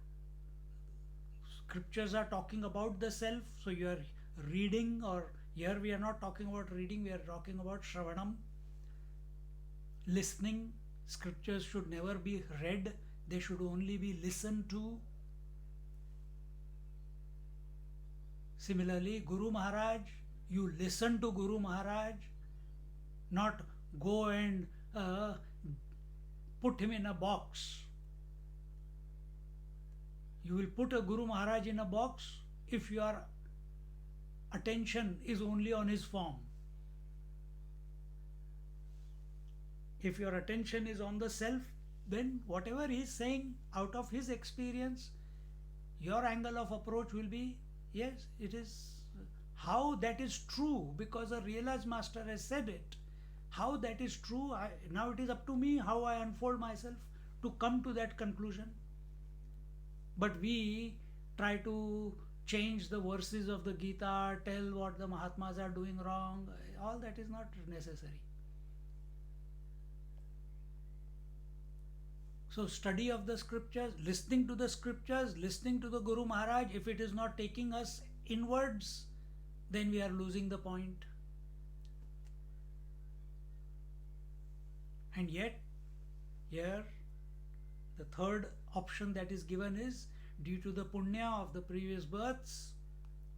scriptures are talking about the self, so you are reading, or here we are not talking about reading, we are talking about Shravanam, listening. Scriptures should never be read, they should only be listened to. Similarly, Guru Maharaj, you listen to Guru Maharaj, not go and put him in a box. You will put a Guru Maharaj in a box if your attention is only on his form. If your attention is on the self, then whatever he is saying out of his experience, your angle of approach will be, yes, it is. How that is true, because a realized master has said it. How that is true, now it is up to me how I unfold myself to come to that conclusion. But we try to change the verses of the Gita, tell what the Mahatmas are doing wrong. All that is not necessary. So study of the scriptures, listening to the scriptures, listening to the Guru Maharaj, if it is not taking us inwards, then we are losing the point. And yet, here, the third option that is given is, due to the punya of the previous births,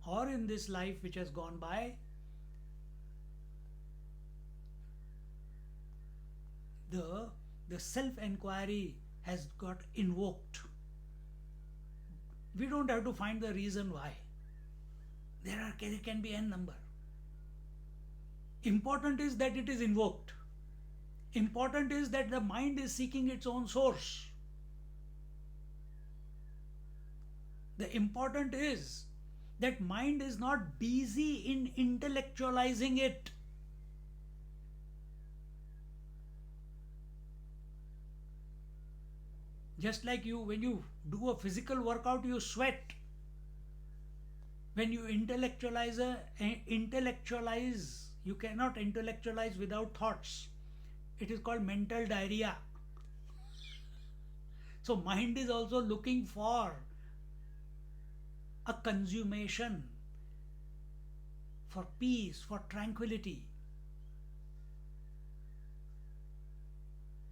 or in this life which has gone by, the self-enquiry has got invoked. We don't have to find the reason why. There can be n number. Important is that it is invoked. Important is that the mind is seeking its own source. The important is that mind is not busy in intellectualizing it. Just like when you do a physical workout, you sweat. When you intellectualize, you cannot intellectualize without thoughts. It is called mental diarrhea. So mind is also looking for a consummation, for peace, for tranquility.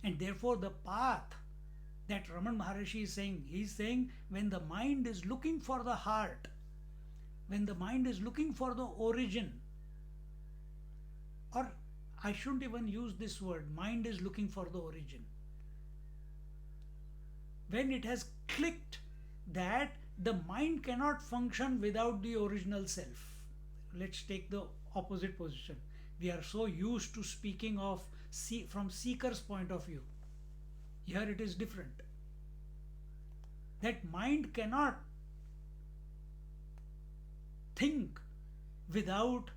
And therefore the path that Ramana Maharishi is saying, he is saying, when the mind is looking for the heart, when the mind is looking for the origin, or I shouldn't even use this word, mind is looking for the origin. When it has clicked that the mind cannot function without the original self. Let's take the opposite position. We are so used to speaking of from seeker's point of view. Here it is different. That mind cannot think without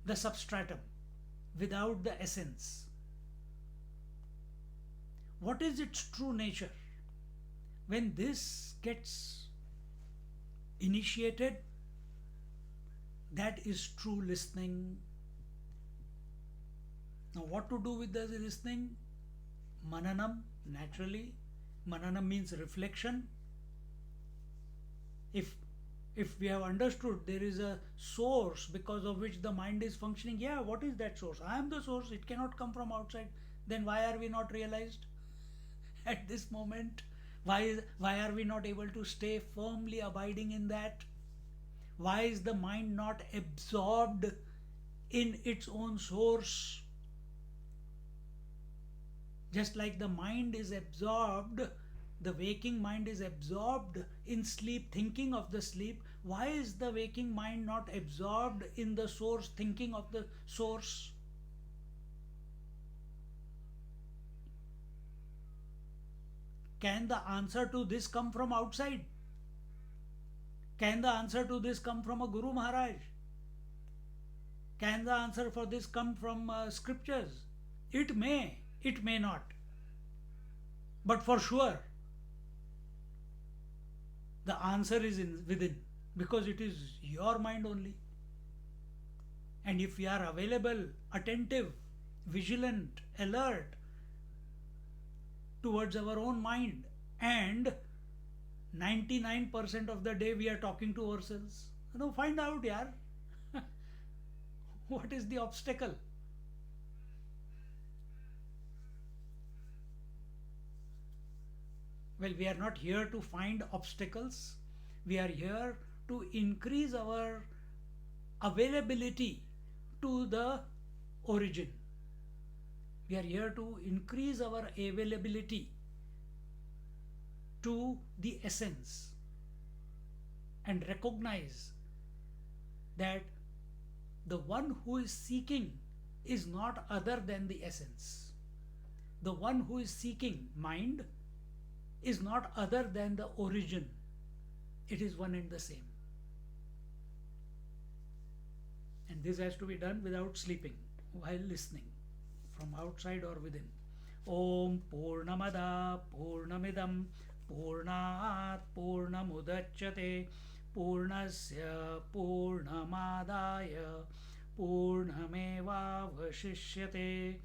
the substratum, without the essence. What is its true nature? When this gets initiated, that is true listening. Now, what to do with the listening? Mananam, naturally. Mananam means reflection. If we have understood there is a source because of which the mind is functioning, yeah, what is that source? I am the source, it cannot come from outside. Then why are we not realized at this moment? Why are we not able to stay firmly abiding in that? Why is the mind not absorbed in its own source? Just like the mind is absorbed, the waking mind is absorbed in sleep, thinking of the sleep. Why is the waking mind not absorbed in the source, thinking of the source? Can the answer to this come from outside? Can the answer to this come from a Guru Maharaj? Can the answer for this come from scriptures? It may not. But for sure, the answer is within, because it is your mind only. And if we are available, attentive, vigilant, alert towards our own mind, and 99% of the day we are talking to ourselves, find out, yaar, what is the obstacle? Well, we are not here to find obstacles. We are here to increase our availability to the origin. We are here to increase our availability to the essence and recognize that the one who is seeking is not other than the essence. The one who is seeking, mind, is not other than the origin. It is one and the same. And this has to be done without sleeping, while listening, from outside or within. Om Purnamada Purnamidam Purnat Purnamudachyate Purnasya Purnamadaya Purnameva Vashishyate.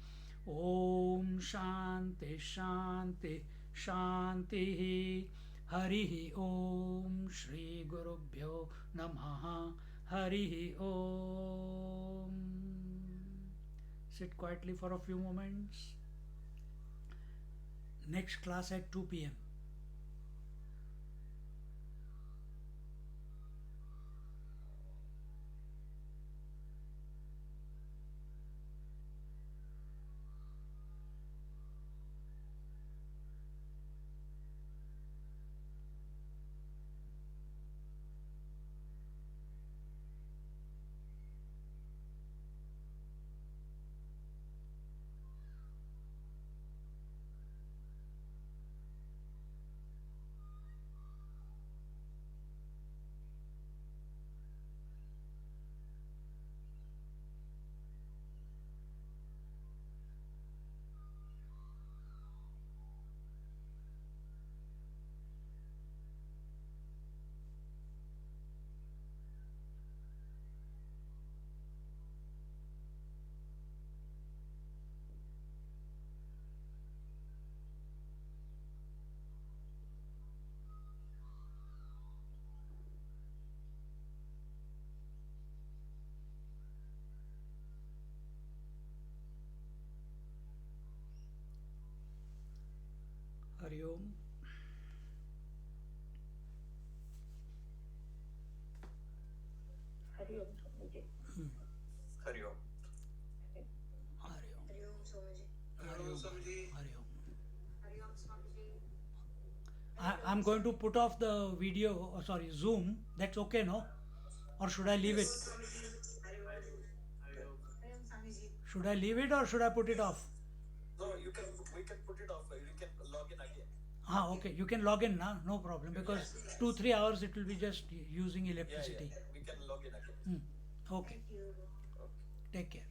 Om Shanti Shanti Shanti. Harihi Om. Shri Gurubhyo Namaha. Harihi Om. Sit quietly for a few moments. Next class at 2 p.m. Hari Om. Hari Om Swamiji. Hari Om. Hari Om. Hari Om Swamiji. Hari Om. Swamiji. Hari Om. Hari Om Swamiji. I'm going to put off the video, Zoom. That's okay, no? Or should I leave it? Hari Om Swamiji. Should I leave it or should I put it off? No, we can put it off. You can log in again. Okay, you can log in now, no problem, because 2-3 hours it will be just using electricity. We can log in again. Okay, Thank you. Okay. take care.